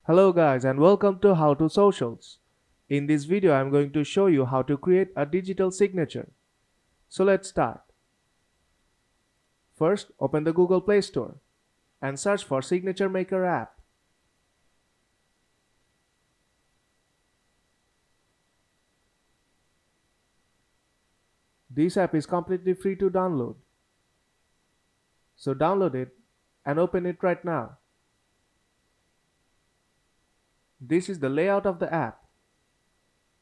Hello guys and welcome to How to Socials. In this video I am going to show you how to create a digital signature. So let's start. First open the Google Play Store and search for Signature Maker app. This app is completely free to download. So download it and open it right now. This is the layout of the app.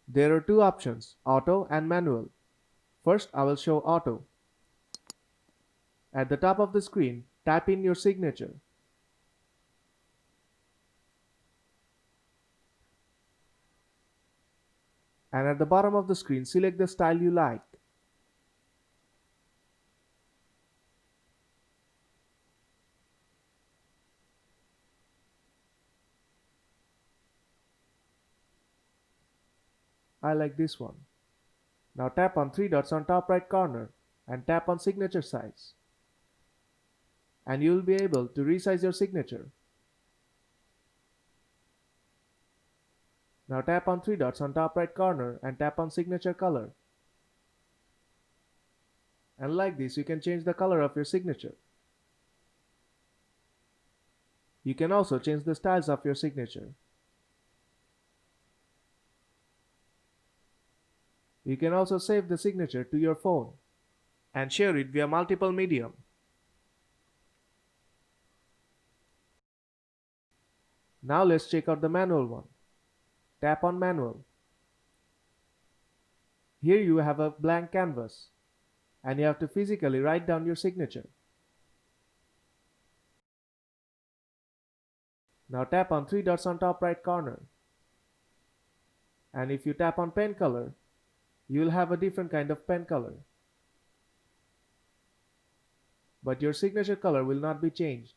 There are two options, auto and manual. First I will show auto. At the top of the screen, type in your signature. And at the bottom of the screen, select the style you like. I like this one. Now tap on three dots on top right corner and tap on signature size. And you will be able to resize your signature. Now tap on three dots on top right corner and tap on signature color. And like this you can change the color of your signature. You can also change the styles of your signature. You can also save the signature to your phone and share it via multiple medium. Now let's check out the manual one. Tap on manual. Here you have a blank canvas and you have to physically write down your signature. Now tap on three dots on top right corner. And if you tap on pen color, you will have a different kind of pen color. But your signature color will not be changed.